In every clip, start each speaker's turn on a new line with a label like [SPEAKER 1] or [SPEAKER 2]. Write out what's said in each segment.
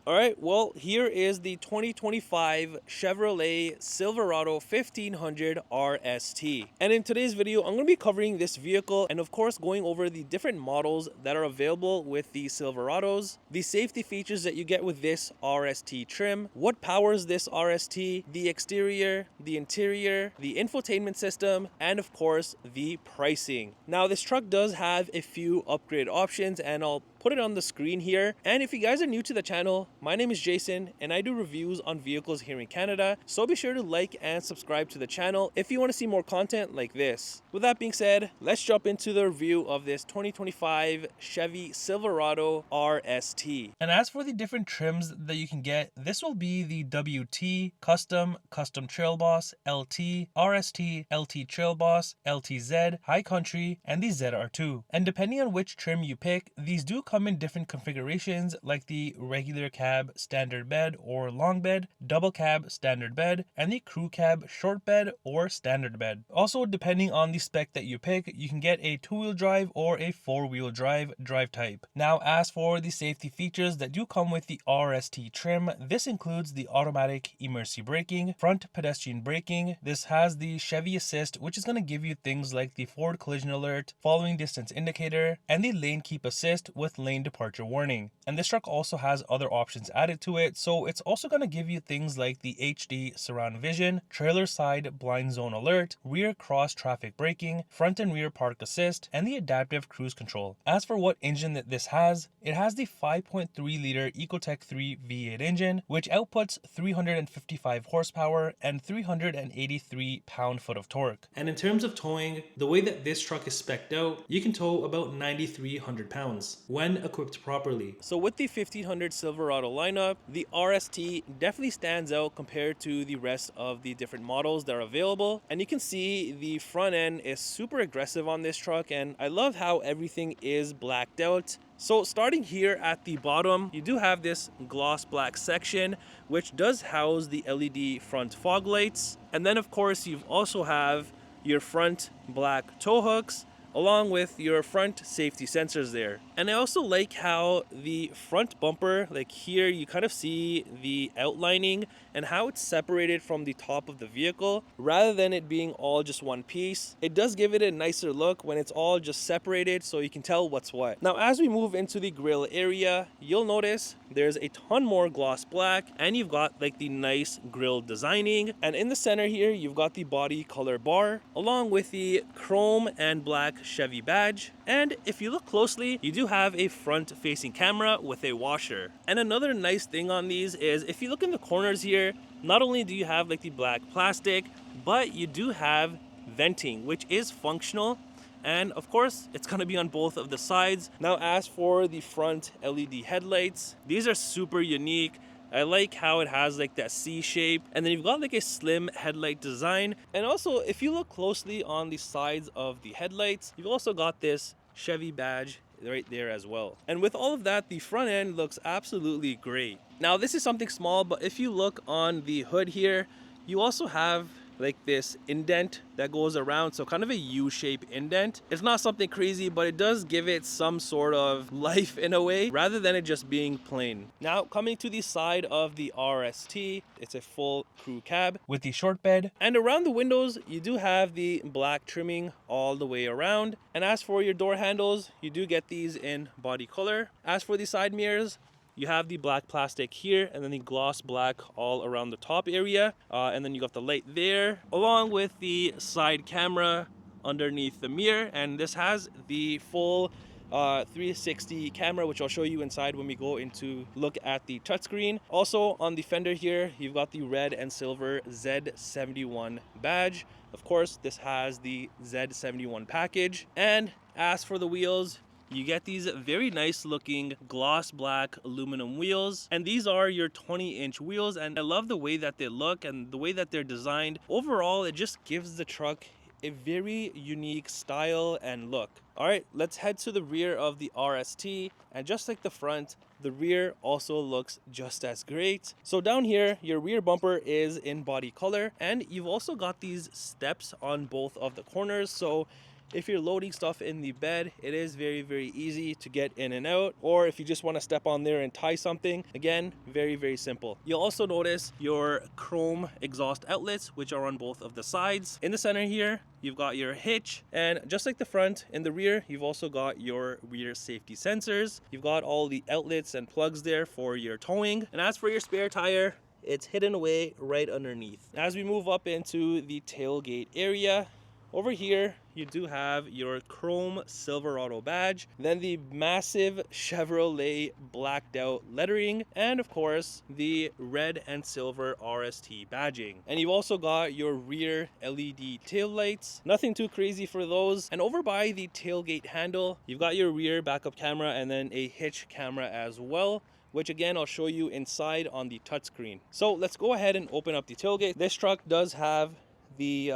[SPEAKER 1] All right, well, here is the 2025 Chevrolet Silverado 1500 RST. And in today's video, I'm going to be covering this vehicle and of course going over the different models that are available with the Silverados, the safety features that you get with this RST trim, what powers this RST, the exterior, the interior, the infotainment system, and of course the pricing. Now this truck does have a few upgrade options and I'll put it on the screen here. And if you guys are new to the channel, my name is Jason and I do reviews on vehicles here in Canada, so be sure to like and subscribe to the channel if you want to see more content like this. With that being said, let's jump into the review of this 2025 Chevy Silverado RST. And as for the different trims that you can get, this will be the WT, Custom, Custom Trail Boss, LT, RST, LT Trail Boss, LTZ, High Country, and the ZR2. And depending on which trim you pick, these do come in different configurations like the regular cab standard bed or long bed, double cab standard bed, and the crew cab short bed or standard bed. Also, depending on the spec that you pick, you can get a two-wheel drive or a four-wheel drive type. Now, as for the safety features that do come with the RST trim, this includes the automatic emergency braking, front pedestrian braking. This has the Chevy Assist, which is going to give you things like the forward collision alert, following distance indicator, and the lane keep assist with lane departure warning. And this truck also has other options added to it, so it's also going to give you things like the HD surround vision, trailer side blind zone alert, rear cross traffic braking, front and rear park assist, and the adaptive cruise control. As for what engine that this has, it has the 5.3 liter Ecotec 3 V8 engine, which outputs 355 horsepower and 383 pound-foot of torque. And in terms of towing, the way that this truck is spec'd out, you can tow about 9,300 pounds when equipped properly. So with the 1500 Silverado lineup, the RST definitely stands out compared to the rest of the different models that are available. And you can see the front end is super aggressive on this truck, and I love how everything is blacked out. So starting here at the bottom, you do have this gloss black section, which does house the LED front fog lights. And then of course, you also have your front black tow hooks, along with your front safety sensors there. And I also like how the front bumper, like here, you kind of see the outlining and how it's separated from the top of the vehicle rather than it being all just one piece. It does give it a nicer look when it's all just separated so you can tell what's what. Now, as we move into the grille area, you'll notice there's a ton more gloss black and you've got like the nice grille designing. And in the center here, you've got the body color bar along with the chrome and black Chevy badge. And if you look closely, you do have a front facing camera with a washer. And another nice thing on these is if you look in the corners here, not only do you have like the black plastic, but you do have venting, which is functional. And of course, it's gonna be on both of the sides. Now, as for the front LED headlights, these are super unique. I like how it has like that C shape, and then you've got like a slim headlight design. And also, if you look closely on the sides of the headlights, you've also got this Chevy badge right there as well. And with all of that, the front end looks absolutely great. Now, this is something small, but if you look on the hood here, you also have like this indent that goes around, so kind of a U-shape indent. It's not something crazy, but it does give it some sort of life in a way rather than it just being plain. Now, coming to the side of the RST, it's a full crew cab with the short bed, and around the windows you do have the black trimming all the way around. And as for your door handles, you do get these in body color. As for the side mirrors, you have the black plastic here and then the gloss black all around the top area. And then you got the light there along with the side camera underneath the mirror. And this has the full 360 camera, which I'll show you inside when we go into look at the touchscreen. Also on the fender here, you've got the red and silver Z71 badge. Of course, this has the Z71 package. And as for the wheels, you get these very nice looking gloss black aluminum wheels, and these are your 20-inch wheels, and I love the way that they look and the way that they're designed. Overall, it just gives the truck a very unique style and look. All right, let's head to the rear of the RST, and just like the front, the rear also looks just as great. So down here, your rear bumper is in body color, and you've also got these steps on both of the corners, so if you're loading stuff in the bed, it is very, very easy to get in and out. Or if you just want to step on there and tie something, again, very, very simple. You'll also notice your chrome exhaust outlets, which are on both of the sides. In the center here, you've got your hitch, and just like the front, in the rear, you've also got your rear safety sensors. You've got all the outlets and plugs there for your towing. And as for your spare tire, it's hidden away right underneath. As we move up into the tailgate area, over here, you do have your chrome Silverado badge, then the massive Chevrolet blacked out lettering, and of course, the red and silver RST badging. And you've also got your rear LED tail lights. Nothing too crazy for those. And over by the tailgate handle, you've got your rear backup camera and then a hitch camera as well, which again, I'll show you inside on the touchscreen. So let's go ahead and open up the tailgate. This truck does have the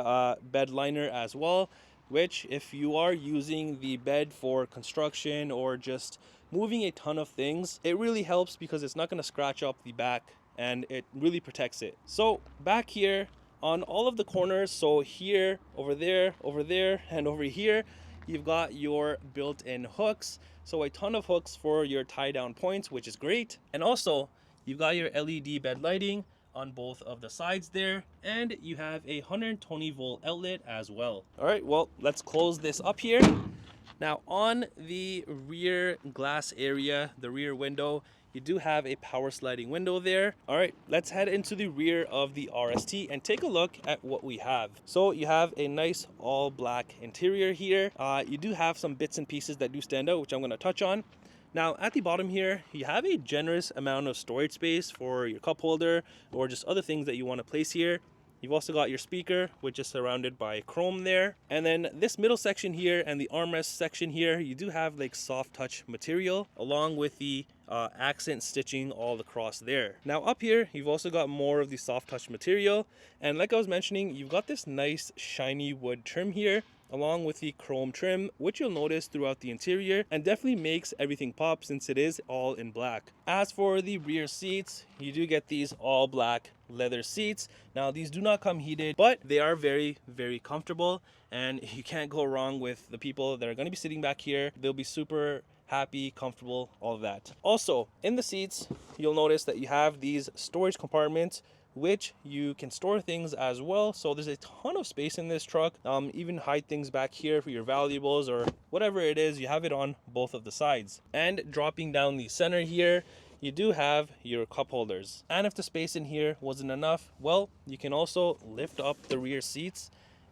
[SPEAKER 1] bed liner as well, which if you are using the bed for construction or just moving a ton of things, it really helps because it's not going to scratch up the back and it really protects it. So back here on all of the corners, so here, over there, and over here, you've got your built-in hooks. So a ton of hooks for your tie down points, which is great. And also you've got your LED bed lighting on both of the sides there, and you have a 120 volt outlet as well. All right, well, let's close this up here. Now on the rear glass area, the rear window, you do have a power sliding window there. All right, let's head into the rear of the RST and take a look at what we have. So you have a nice all black interior here. You do have some bits and pieces that do stand out, which I'm going to touch on. Now at the bottom here, you have a generous amount of storage space for your cup holder or just other things that you want to place here. You've also got your speaker, which is surrounded by chrome there. And then this middle section here and the armrest section here, you do have like soft touch material along with the accent stitching all across there. Now up here, you've also got more of the soft touch material. And like I was mentioning, you've got this nice shiny wood trim here, along with the chrome trim, which you'll notice throughout the interior and definitely makes everything pop since it is all in black. As for the rear seats, you do get these all black leather seats. Now these do not come heated, but they are very, very comfortable, and you can't go wrong with the people that are going to be sitting back here. They'll be super happy, comfortable, all of that. Also, in the seats, you'll notice that you have these storage compartments, which you can store things as well. So there's a ton of space in this truck. Even hide things back here for your valuables or whatever it is, you have it on both of the sides. And dropping down the center here, you do have your cup holders. And if the space in here wasn't enough, well, you can also lift up the rear seats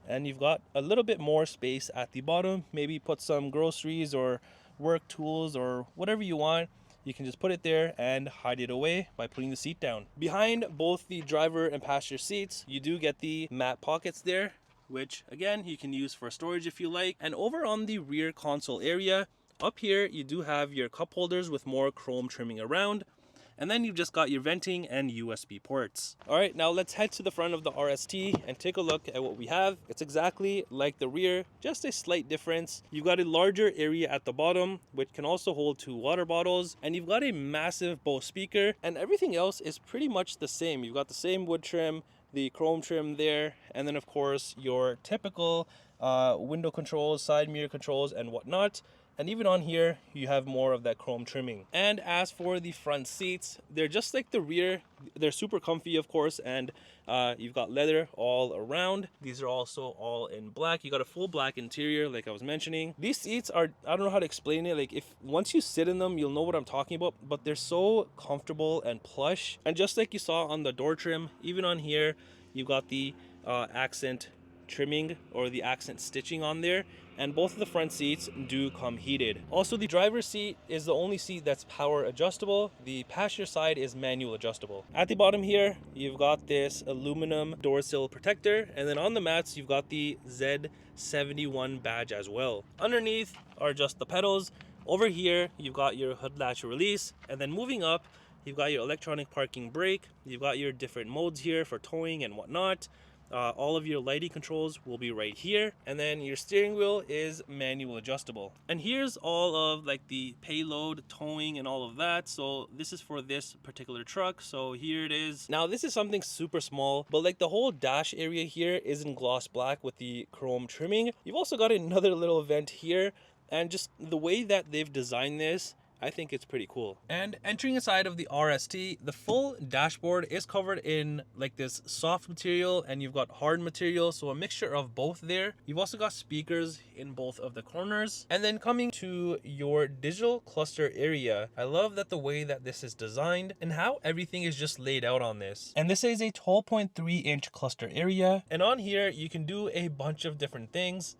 [SPEAKER 1] and you've got a little bit more space at the bottom. Maybe put some groceries or work tools or whatever you want. You can just put it there and hide it away by putting the seat down. Behind both the driver and passenger seats, you do get the mat pockets there, which again, you can use for storage if you like. And over on the rear console area, up here, you do have your cup holders with more chrome trimming around. And then you've just got your venting and USB ports. All right, now let's head to the front of the RST and take a look at what we have. It's exactly like the rear, just a slight difference. You've got a larger area at the bottom, which can also hold 2 water bottles. And you've got a massive Bose speaker, and everything else is pretty much the same. You've got the same wood trim, the chrome trim there, and then of course your typical window controls, side mirror controls, and whatnot. And even on here, you have more of that chrome trimming. And as for the front seats, they're just like the rear. They're super comfy, of course, and you've got leather all around. These are also all in black. You got a full black interior, like I was mentioning. These seats are, I don't know how to explain it. Like if once you sit in them, you'll know what I'm talking about, but they're so comfortable and plush. And just like you saw on the door trim, even on here, you've got the accent trimming or the accent stitching on there, and both of the front seats do come heated. Also, the driver's seat is the only seat that's power adjustable. The passenger side is manual adjustable. At the bottom here, you've got this aluminum door sill protector, and then on the mats, you've got the Z71 badge as well. Underneath are just the pedals. Over here, you've got your hood latch release, and then moving up, you've got your electronic parking brake. You've got your different modes here for towing and whatnot. All of your lighting controls will be right here, and then your steering wheel is manual adjustable. And here's all of like the payload, towing, and all of that. So this is for this particular truck. So here it is. Now this is something super small, but like the whole dash area here is in gloss black with the chrome trimming. You've also got another little vent here, and just the way that they've designed this, I think it's pretty cool. And entering inside of the RST, the full dashboard is covered in like this soft material, and you've got hard material, so a mixture of both there. You've also got speakers in both of the corners. And then coming to your digital cluster area, I love that the way that this is designed and how everything is just laid out on this. And this is a 12.3-inch cluster area, and on here you can do a bunch of different things.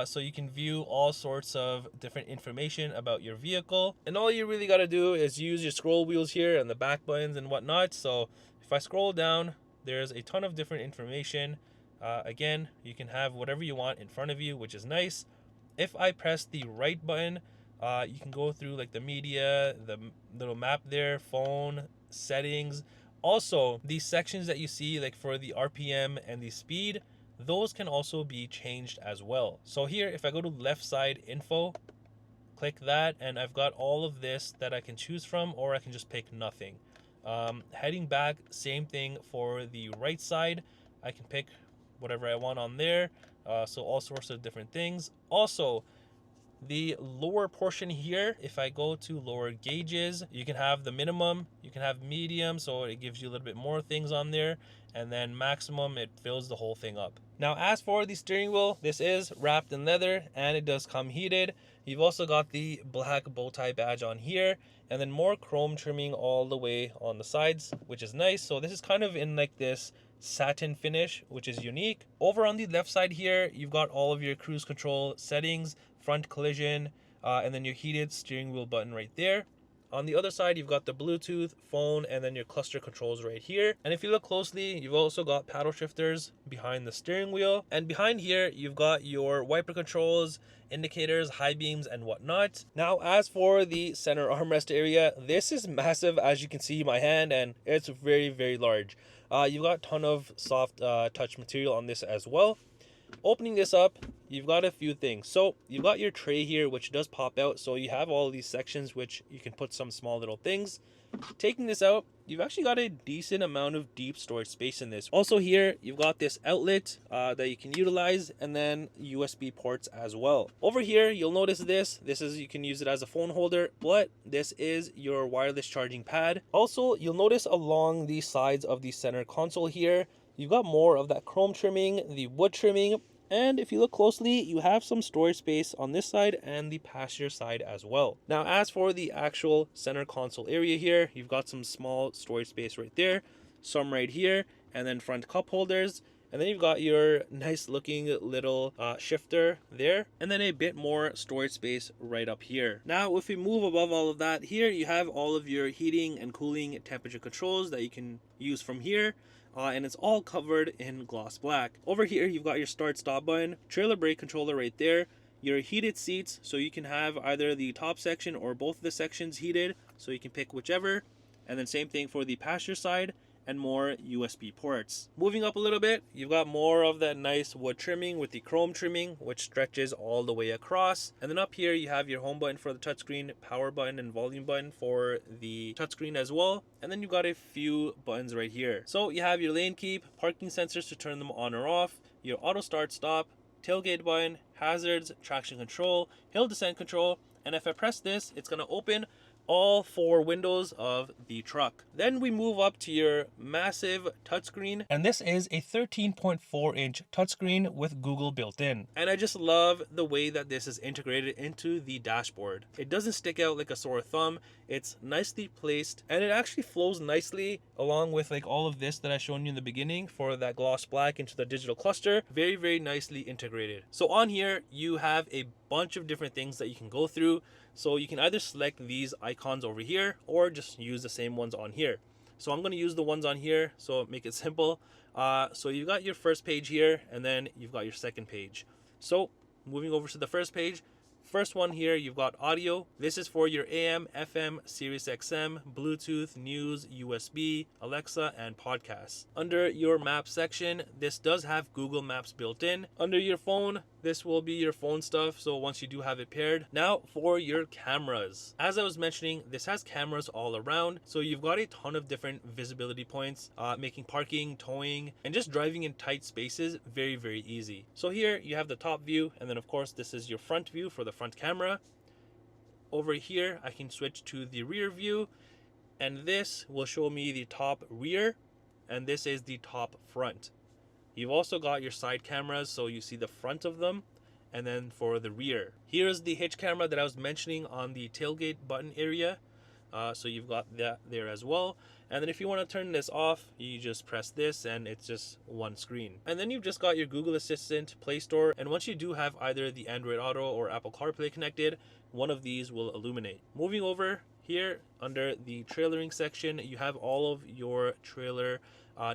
[SPEAKER 1] So you can view all sorts of different information about your vehicle, and all you really got to do is use your scroll wheels here and the back buttons and whatnot. So if I scroll down, there's a ton of different information. Again, you can have whatever you want in front of you, which is nice. If I press the right button, you can go through like the media, the little map there, phone, settings. Also, these sections that you see like for the RPM and the speed, those can also be changed as well. So here, if I go to left side info, click that, and I've got all of this that I can choose from, or I can just pick nothing. Heading back, same thing for the right side. I can pick whatever I want on there. So all sorts of different things. Also, the lower portion here, if I go to lower gauges, you can have the minimum, you can have medium, so it gives you a little bit more things on there, and then maximum, it fills the whole thing up. Now as for the steering wheel, this is wrapped in leather and it does come heated. You've also got the black bow tie badge on here, and then more chrome trimming all the way on the sides, which is nice. So this is kind of in like this satin finish, which is unique. Over on the left side here, you've got all of your cruise control settings, front collision, and then your heated steering wheel button right there. On the other side, you've got the Bluetooth, phone, and then your cluster controls right here. And if you look closely, you've also got paddle shifters behind the steering wheel. And behind here, you've got your wiper controls, indicators, high beams, and whatnot. Now, as for the center armrest area, this is massive, as you can see my hand, and it's very, very large. You've got a ton of soft touch material on this as well. Opening this up, you've got a few things. So you've got your tray here, which does pop out, so you have all these sections which you can put some small little things. Taking this out, you've actually got a decent amount of deep storage space in this. Also here, you've got this outlet that you can utilize, and then USB ports as well. Over here, you'll notice this is, you can use it as a phone holder, but this is your wireless charging pad. Also, you'll notice along the sides of the center console here, you've got more of that chrome trimming, the wood trimming, and if you look closely, you have some storage space on this side and the passenger side as well. Now, as for the actual center console area here, you've got some small storage space right there, some right here, and then front cup holders. And then you've got your nice looking little shifter there, and then a bit more storage space right up here. Now, if we move above all of that, here you have all of your heating and cooling temperature controls that you can use from here. And it's all covered in gloss black. Over here, you've got your start stop button, trailer brake controller right there, your heated seats, so you can have either the top section or both of the sections heated, so you can pick whichever. And then same thing for the passenger side, and more USB ports. Moving up a little bit, you've got more of that nice wood trimming with the chrome trimming, which stretches all the way across. And then up here, you have your home button for the touchscreen, power button, and volume button for the touchscreen as well. And then you've got a few buttons right here. So you have your lane keep, parking sensors to turn them on or off, your auto start stop, tailgate button, hazards, traction control, hill descent control. And if I press this, it's gonna open all 4 windows of the truck. Then we move up to your massive touchscreen, and this is a 13.4-inch touchscreen with Google built in. And I just love the way that this is integrated into the dashboard. It doesn't stick out like a sore thumb. It's nicely placed, and it actually flows nicely along with like all of this that I shown you in the beginning for that gloss black into the digital cluster. Very, very nicely integrated. So on here, you have a bunch of different things that you can go through. So you can either select these icons over here or just use the same ones on here. So I'm going to use the ones on here, so make it simple. So you've got your first page here, and then you've got your second page. So moving over to the first page, First one here, you've got audio. This is for your AM, FM, Sirius XM, Bluetooth, news, USB, Alexa, and podcasts. Under your map section, this does have Google Maps built in. Under your phone, this will be your phone stuff, so once you do have it paired. Now for your cameras. As I was mentioning, this has cameras all around, so you've got a ton of different visibility points, making parking, towing, and just driving in tight spaces very, very easy. So here you have the top view, and then of course this is your front view for the front camera. Over here I can switch to the rear view, and this will show me the top rear, and this is the top front. You've also got your side cameras, so you see the front of them, and then for the rear. Here's the hitch camera that I was mentioning on the tailgate button area. So you've got that there as well. And then if you want to turn this off, you just press this and it's just one screen. And then you've just got your Google Assistant, Play Store, and once you do have either the Android Auto or Apple CarPlay connected, one of these will illuminate. Moving over here under the trailering section, you have all of your trailer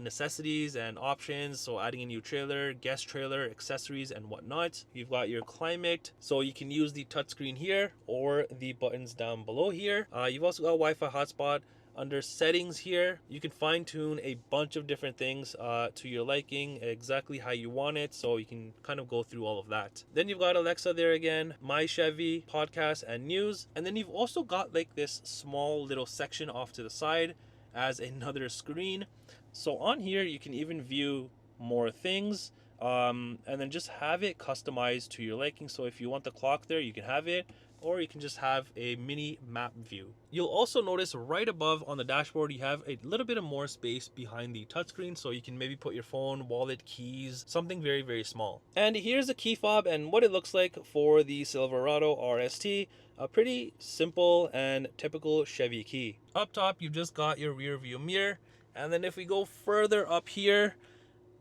[SPEAKER 1] necessities and options, so adding a new trailer, guest trailer, accessories, and whatnot. You've got your climate, so you can use the touchscreen here or the buttons down below here. You've also got Wi-Fi hotspot. Under settings here, you can fine-tune a bunch of different things to your liking, exactly how you want it, so you can kind of go through all of that. Then you've got Alexa there again, My Chevy, podcast, and news. And then you've also got like this small little section off to the side as another screen. So on here you can even view more things, and then just have it customized to your liking. So if you want the clock there, you can have it, or you can just have a mini map view. You'll also notice right above on the dashboard, you have a little bit of more space behind the touchscreen, so you can maybe put your phone, wallet, keys, something very, very small. And here's a key fob and what it looks like for the Silverado RST. A pretty simple and typical Chevy key. Up top, you've just got your rear view mirror. And then if we go further up here,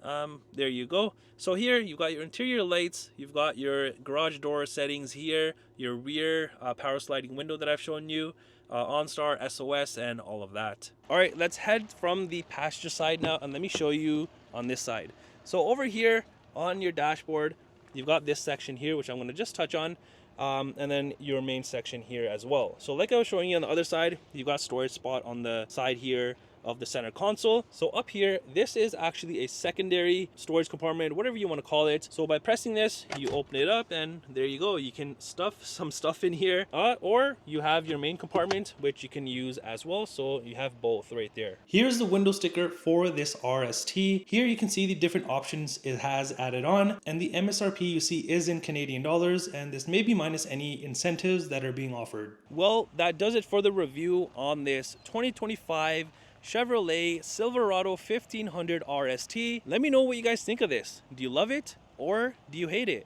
[SPEAKER 1] there you go. So here you've got your interior lights, you've got your garage door settings here, your rear power sliding window that I've shown you, OnStar, SOS, and all of that. All right, let's head from the passenger side now, and let me show you on this side. So over here on your dashboard, you've got this section here, which I'm going to just touch on. And then your main section here as well. So like I was showing you on the other side, you've got storage spot on the side here of the center console. So up here, this is actually a secondary storage compartment, whatever you want to call it. So by pressing this, you open it up and there you go. You can stuff some stuff in here, or you have your main compartment, which you can use as well. So you have both right there. Here's the window sticker for this RST. Here you can see the different options it has added on, and the MSRP you see is in Canadian dollars, and this may be minus any incentives that are being offered. Well, that does it for the review on this 2025 Chevrolet Silverado 1500 RST. Let me know what you guys think of this. Do you love it or do you hate it?